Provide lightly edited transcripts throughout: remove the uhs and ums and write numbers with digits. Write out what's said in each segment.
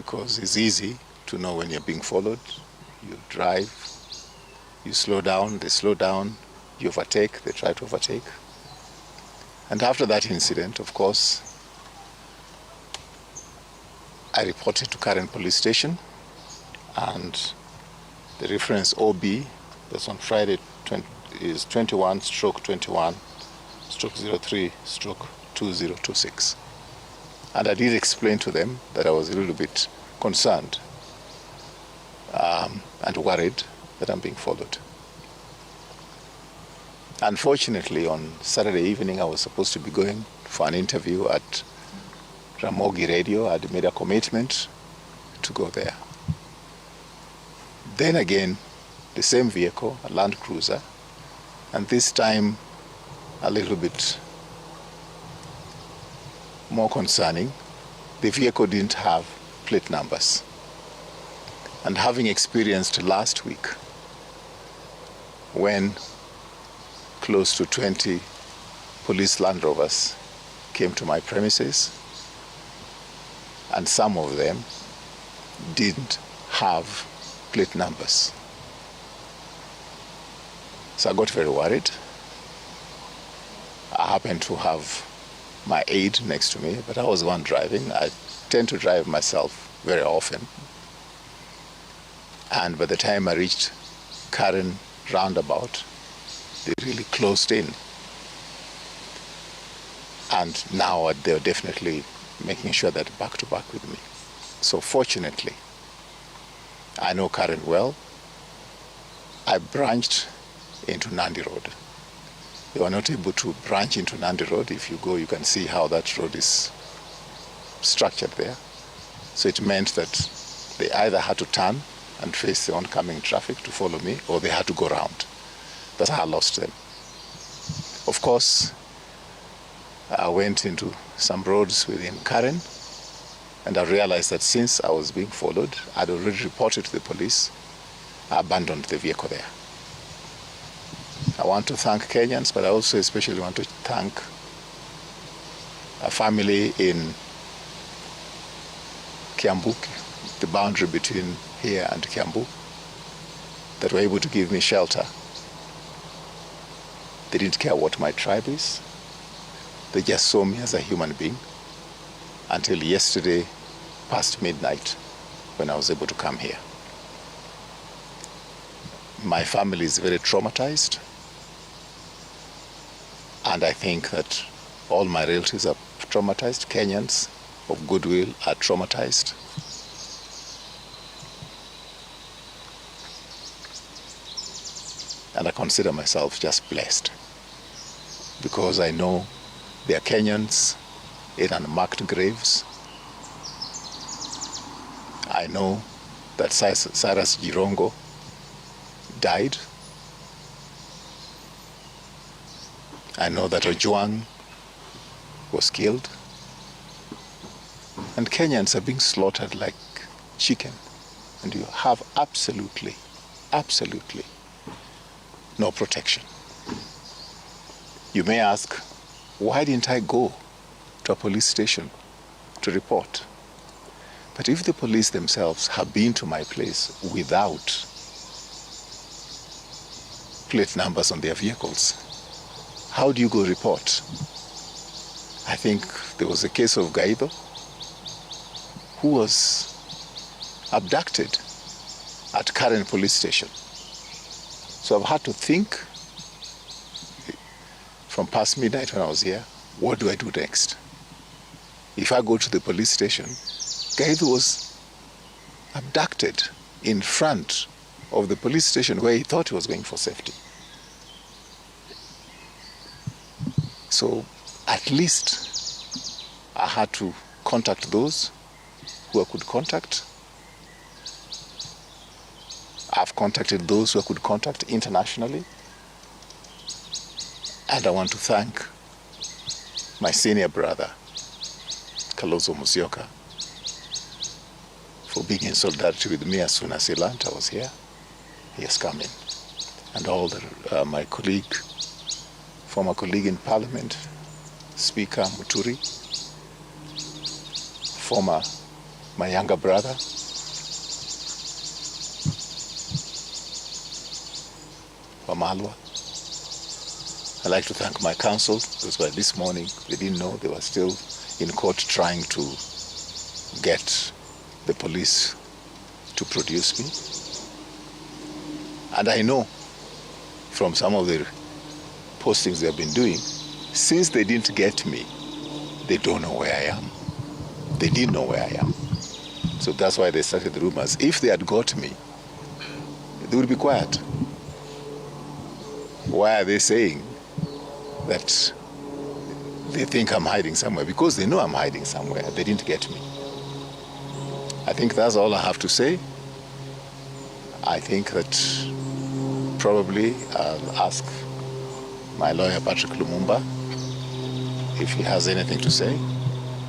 because it's easy to know when you're being followed. You drive, you slow down, they slow down, you overtake, they try to overtake. And after that incident, of course, I reported to Karen police station, and the reference OB that's on Friday is 21/21/03/2026. And I did explain to them that I was a little bit concerned and worried that I'm being followed. Unfortunately, on Saturday evening, I was supposed to be going for an interview at Ramogi Radio. I'd made a commitment to go there. Then again, the same vehicle, a Land Cruiser, and this time a little bit more concerning, the vehicle didn't have plate numbers. And having experienced last week when close to 20 police Land Rovers came to my premises, and some of them didn't have plate numbers. So I got very worried. I happened to have my aide next to me, but I was the one driving. I tend to drive myself very often. And by the time I reached Karen roundabout, they really closed in. And now they're definitely making sure that back to back with me. So fortunately, I know Karen well. I branched into Nandi Road. They were not able to branch into Nandi Road. If you go, you can see how that road is structured there. So it meant that they either had to turn and face the oncoming traffic to follow me, or they had to go around. That's how I lost them. Of course, I went into some roads within Karen, and I realized that since I was being followed, I'd already reported to the police. I abandoned the vehicle there. I want to thank Kenyans, but I also especially want to thank a family in Kiambu, the boundary between here and Kiambu, that were able to give me shelter. They didn't care what my tribe is. They just saw me as a human being until yesterday past midnight when I was able to come here. My family is very traumatized, and I think that all my relatives are traumatized. Kenyans of goodwill are traumatized. And I consider myself just blessed because I know there are Kenyans in unmarked graves. I know that Cyrus Jirongo died. I know that Ojwang was killed. And Kenyans are being slaughtered like chicken. And you have absolutely no protection. You may ask, why didn't I go to a police station to report? But if the police themselves have been to my place without plate numbers on their vehicles, how do you go report? I think there was a case of Gaido who was abducted at Karen police station. So I've had to think from past midnight when I was here, what do I do next? If I go to the police station, Gaido was abducted in front of the police station where he thought he was going for safety. So at least I had to contact those who I could contact. I've contacted those who I could contact internationally. And I want to thank my senior brother, Kalonzo Musyoka, for being in solidarity with me as soon as he learned I was here. He has come in. And all my colleague, former colleague in Parliament, Speaker Muturi, former my younger brother, Wamalwa. I'd like to thank my counsel, because by this morning they didn't know, they were still in court trying to get the police to produce me. And I know from some of the postings they've been doing, since they didn't get me, they don't know where I am. They didn't know where I am. So that's why they started the rumors. If they had got me, they would be quiet. Why are they saying that they think I'm hiding somewhere? Because they know I'm hiding somewhere. They didn't get me. I think that's all I have to say. I think that probably I'll ask my lawyer, Patrick Lumumba, if he has anything to say.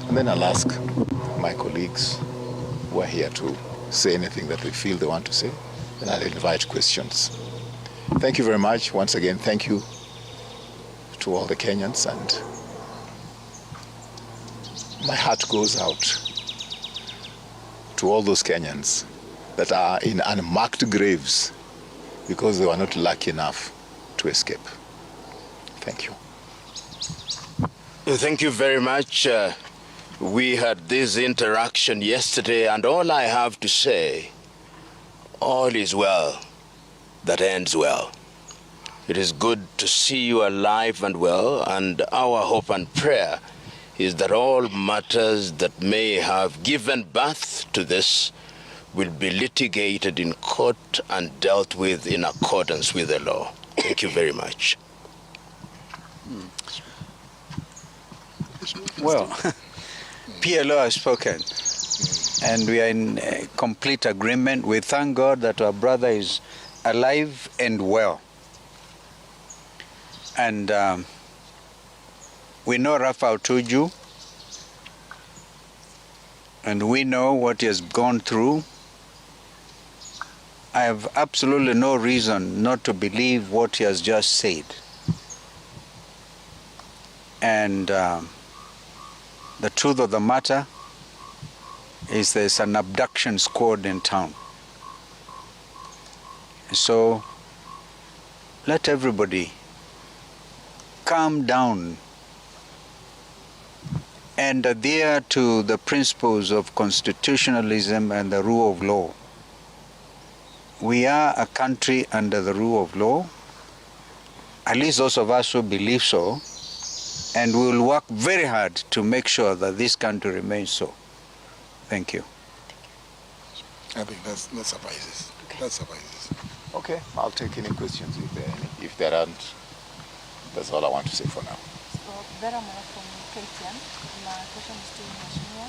And then I'll ask my colleagues who are here to say anything that they feel they want to say. And I'll invite questions. Thank you very much. Once again, thank you to all the Kenyans. And my heart goes out to all those Kenyans that are in unmarked graves because they were not lucky enough to escape. Thank you. Thank you very much. We had this interaction yesterday, and all I have to say, all is well that ends well. It is good to see you alive and well, and our hope and prayer is that all matters that may have given birth to this will be litigated in court and dealt with in accordance with the law. Thank you very much. Well, PLO has spoken, and we are in complete agreement. We thank God that our brother is alive and well. And we know Raphael Tuju, and we know what he has gone through. I have absolutely no reason not to believe what he has just said. And the truth of the matter is there's an abduction squad in town. So let everybody calm down and adhere to the principles of constitutionalism and the rule of law. We are a country under the rule of law, at least those of us who believe so, and we will work very hard to make sure that this country remains so. Thank you. I think that suffices. Okay. That suffices. Okay, I'll take any questions if there are any. If there aren't, that's all I want to say for now. So, Vera Mara from KTN, my question is to Mheshimiwa.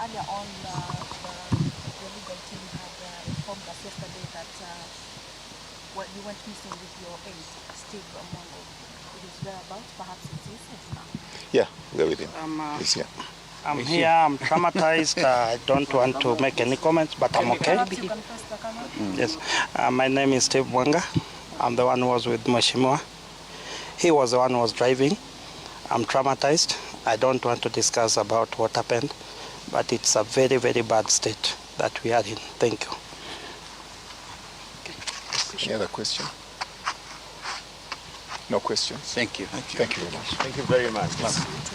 Earlier on, the legal team had informed us yesterday that you went missing with your aide, Steve Mongo. It is whereabouts, perhaps it is now. Yeah, we're with him. He's here. I'm here, I'm traumatized. I don't want to make any comments, but I'm okay. Perhaps you can press the camera? Yes. My name is Steve Mwanga. I'm the one who was with Mheshimiwa. He was the one who was driving. I'm traumatized. I don't want to discuss about what happened, but it's a very, very bad state that we are in. Thank you. Any other question? No questions? Thank you. Thank you very much. Thank you very much.